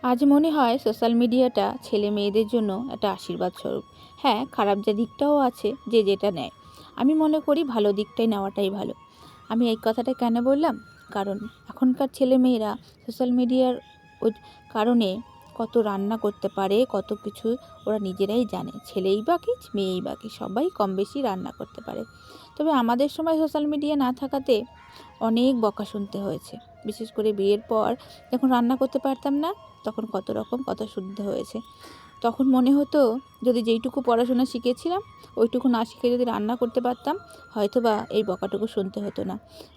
আজ মনে হয় সোশ্যাল মিডিয়াটা ছেলে মেয়েদের জন্য একটা আশীর্বাদ স্বরূপ। হ্যাঁ, খারাপ যে দিকটাও আছে, যে যেটা নেয়। আমি মনে করি ভালো দিকটাই নেওয়াটাই ভালো। আমি এই কথাটা কেন বললাম? কারণ এখনকার ছেলে মেয়েরা সোশ্যাল মিডিয়ার ওই কারণে কত রান্না করতে পারে, কত কিছু ওরা নিজেরাই জানে। ছেলেই বা কি, মেয়েই বা কি, সবাই কম বেশি রান্না করতে পারে। তবে আমাদের সময় সোশ্যাল মিডিয়া না থাকাতে অনেক বকা শুনতে হয়েছে। বিশেষ করে বিয়ের পর যখন রান্না করতে পারতাম না, তখন কত রকম কথা শুনতে হয়েছে। তখন মনে হতো যদি যেইটুকু পড়াশোনা শিখেছিলাম ওইটুকু না শিখে যদি রান্না করতে পারতাম, হয়তো বা এই বকাটুকু শুনতে হতো না।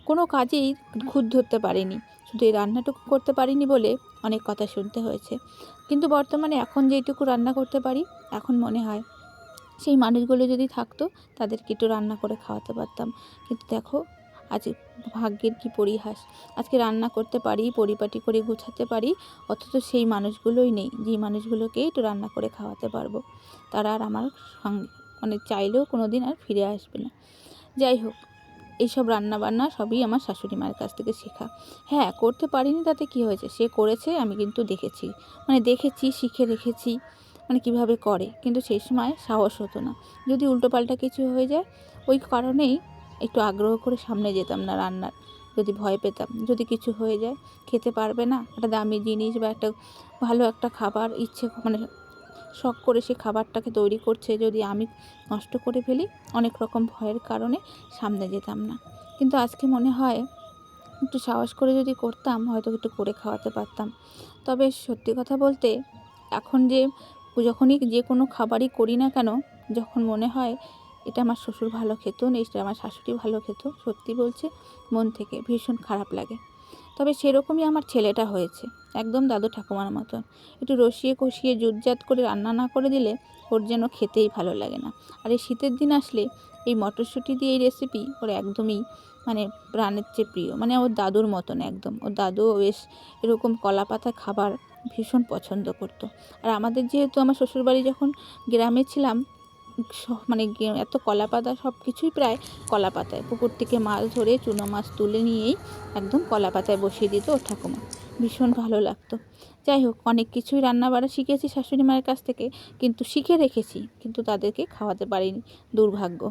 কোনো কাজেই খুঁত ধরতে পারিনি, শুধু এই রান্নাটুকু করতে পারিনি বলে অনেক কথা শুনতে হয়েছে। কিন্তু বর্তমানে এখন যেইটুকু রান্না করতে পারি, এখন মনে হয় সেই মানুষগুলো যদি থাকতো, তাদেরকে একটু রান্না করে খাওয়াতে পারতাম। কিন্তু দেখো, আজ ভাগ্যের কি পরিহাস। আজকে রান্না করতে পারি, পরিপাটি করে গুছাতে পারি, অথচ সেই মানুষগুলোই নেই যে মানুষগুলোকে একটু রান্না করে খাওয়াতে পারবো। তারা আর আমার সঙ্গে চাইলেও কোনো দিন আর ফিরে আসবে না। যাই হোক, এইসব রান্নাবান্না সবই আমার শাশুড়ি মায়ের কাছ থেকে শেখা। হ্যাঁ, করতে পারিনি তাতে কি হয়েছে, সে করেছে, আমি কিন্তু দেখেছি, দেখেছি, শিখে রেখেছি কিভাবে করে। কিন্তু সেই সময় সাহস হতো না, যদি উল্টোপাল্টা কিছু হয়ে যায়। ওই কারণেই একটু আগ্রহ করে সামনে যেতাম না রান্নার। যদি ভয় পেতাম, যদি কিছু হয়ে যায়, খেতে পারবে না, একটা দামি জিনিস বা একটা ভালো একটা খাবার ইচ্ছে শখ করে সে খাবারটাকে তৈরি করছে, যদি আমি নষ্ট করে ফেলি, অনেক রকম ভয়ের কারণে সামনে যেতাম না। কিন্তু আজকে মনে হয় একটু সাহস করে যদি করতাম, হয়তো একটু করে খাওয়াতে পারতাম। তবে সত্যি কথা বলতে, এখন যখনই যে কোনো খাবারই করি না কেন, যখন মনে হয় এটা আমার শ্বশুর ভালো খেত না, এটা আমার শাশুড়ি ভালো খেত, সত্যি বলছে, মন থেকে ভীষণ খারাপ লাগে। তবে সেরকমই আমার ছেলেটা হয়েছে, একদম দাদু ঠাকুমার মতন। একটু রসিয়ে কষিয়ে জুটজাত করে রান্না না করে দিলে ওর যেন খেতেই ভালো লাগে না। আর এই শীতের দিন আসলে এই মটরশুঁটি দিয়ে এই রেসিপি ওর একদমই প্রাণের চেয়ে প্রিয়। ওর দাদুর মতন একদম। ওর দাদুও বেশ এরকম কলা পাতা খাবার ভীষণ পছন্দ করতো। আর আমাদের যেহেতু আমার শ্বশুরবাড়ি যখন গ্রামে ছিলাম, এত কলা পাতা, সব কিছুই প্রায় কলা পাতায়, পুকুর থেকে মাছ ধরে চুনো মাছ তুলে নিয়েই একদম কলা পাতায় বসিয়ে দিত ও ঠাকুমা। ভীষণ ভালো লাগতো। যাই হোক, অনেক কিছুই রান্নাবাড়া শিখেছি শাশুড়ি মায়ের কাছ থেকে, কিন্তু শিখে রেখেছি, কিন্তু তাদেরকে খাওয়াতে পারিনি, দুর্ভাগ্য।